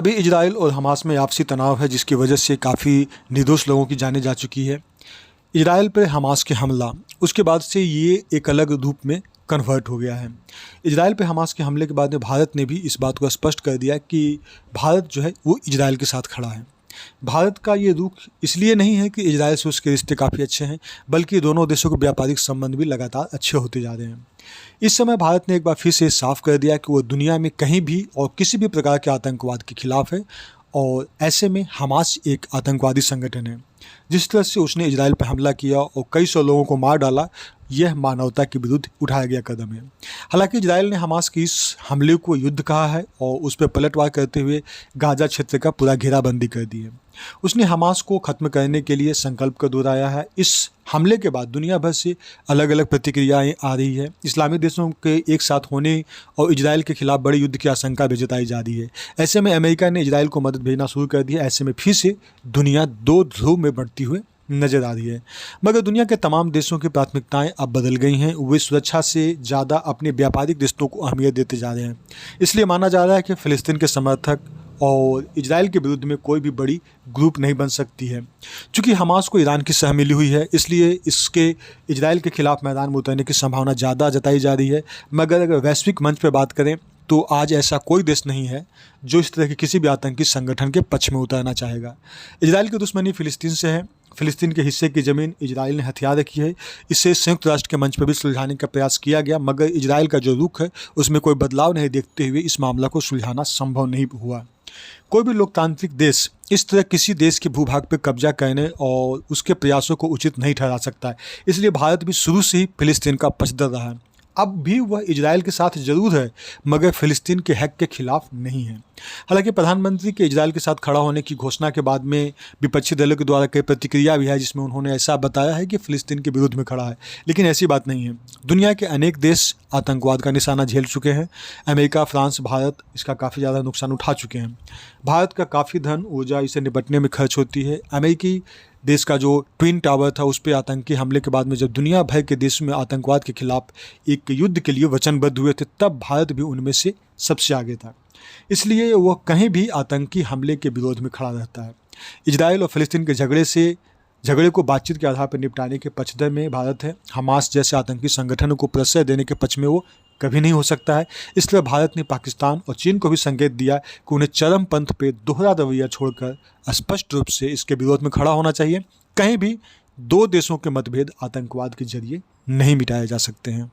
अभी इजराइल और हमास में आपसी तनाव है, जिसकी वजह से काफ़ी निर्दोष लोगों की जानें जा चुकी है। इजराइल पर हमास के हमला, उसके बाद से ये एक अलग रूप में कन्वर्ट हो गया है। इजराइल पे हमास के हमले के बाद में भारत ने भी इस बात को स्पष्ट कर दिया कि भारत जो है वो इजराइल के साथ खड़ा है। भारत का ये रुख इसलिए नहीं है कि इजराइल से उसके रिश्ते काफ़ी अच्छे हैं, बल्कि दोनों देशों के व्यापारिक संबंध भी लगातार अच्छे होते जा रहे हैं। इस समय भारत ने एक बार फिर से साफ कर दिया कि वो दुनिया में कहीं भी और किसी भी प्रकार के आतंकवाद के खिलाफ है, और ऐसे में हमास एक आतंकवादी संगठन है। जिस तरह से उसने इजराइल पर हमला किया और कई सौ लोगों को मार डाला, यह मानवता के विरुद्ध उठाया गया कदम है। हालांकि इजराइल ने हमास के इस हमले को युद्ध कहा है और उस पर पलटवार करते हुए गाजा क्षेत्र का पूरा घेराबंदी कर दी है। उसने हमास को ख़त्म करने के लिए संकल्प को दोहराया है। इस हमले के बाद दुनिया भर से अलग अलग प्रतिक्रियाएं आ रही है। इस्लामी देशों के एक साथ होने और इजराइल के खिलाफ बड़े युद्ध की आशंका भी जताई जा रही है। ऐसे में अमेरिका ने इजराइल को मदद भेजना शुरू कर दिया। ऐसे में फिर से दुनिया दो ध्रुव में बढ़ती हुई नजर आ रही है। मगर दुनिया के तमाम देशों की प्राथमिकताएं अब बदल गई हैं। वे सुरक्षा से ज़्यादा अपने व्यापारिक रिश्तों को अहमियत देते जा रहे हैं। इसलिए माना जा रहा है कि फ़िलिस्तीन के समर्थक और इजराइल के विरुद्ध में कोई भी बड़ी ग्रुप नहीं बन सकती है। चूँकि हमास को ईरान की सह मिली हुई है, इसलिए इसके इजराइल के खिलाफ मैदान में उतरने की संभावना ज़्यादा जताई जा रही है। मगर अगर वैश्विक मंच पर बात करें तो आज ऐसा कोई देश नहीं है जो इस तरह के किसी भी आतंकी संगठन के पक्ष में उतरना चाहेगा। इजराइल की दुश्मनी फ़िलिस्तीन से है। फ़िलिस्तीन के हिस्से की ज़मीन इजराइल ने हथियार रखी है। इसे संयुक्त राष्ट्र के मंच पर भी सुलझाने का प्रयास किया गया, मगर इजराइल का जो रुख है उसमें कोई बदलाव नहीं देखते हुए इस मामला को सुलझाना संभव नहीं हुआ। कोई भी लोकतांत्रिक देश इस तरह किसी देश के भूभाग पर कब्जा करने और उसके प्रयासों को उचित नहीं ठहरा सकता है। इसलिए भारत भी शुरू से ही फ़िलिस्तीन का पक्षधर रहा है। अब भी वह इजराइल के साथ जरूर है, मगर फ़िलिस्तीन के हक के खिलाफ नहीं है। हालांकि प्रधानमंत्री के इजराइल के साथ खड़ा होने की घोषणा के बाद में विपक्षी दलों के द्वारा कई प्रतिक्रिया भी है, जिसमें उन्होंने ऐसा बताया है कि फ़िलिस्तीन के विरुद्ध में खड़ा है, लेकिन ऐसी बात नहीं है। दुनिया के अनेक देश आतंकवाद का निशाना झेल चुके हैं। अमेरिका, फ्रांस, भारत इसका काफ़ी ज़्यादा नुकसान उठा चुके हैं। भारत का काफ़ी धन ऊर्जा इसे निपटने में खर्च होती है। अमेरिकी देश का जो ट्विन टावर था उस पर आतंकी हमले के बाद में जब दुनिया भर के देशों में आतंकवाद के खिलाफ एक युद्ध के लिए वचनबद्ध हुए थे, तब भारत भी उनमें से सबसे आगे था। इसलिए वह कहीं भी आतंकी हमले के विरोध में खड़ा रहता है। इजराइल और फ़िलिस्तीन के झगड़े को बातचीत के आधार पर निपटाने के पक्षधर में भारत है। हमास जैसे आतंकी संगठनों को प्रश्रय देने के पक्ष में वो कभी नहीं हो सकता है। इसलिए भारत ने पाकिस्तान और चीन को भी संकेत दिया कि उन्हें चरमपंथ पे दोहरा रवैया छोड़कर स्पष्ट रूप से इसके विरोध में खड़ा होना चाहिए। कहीं भी दो देशों के मतभेद आतंकवाद के जरिए नहीं मिटाए जा सकते हैं।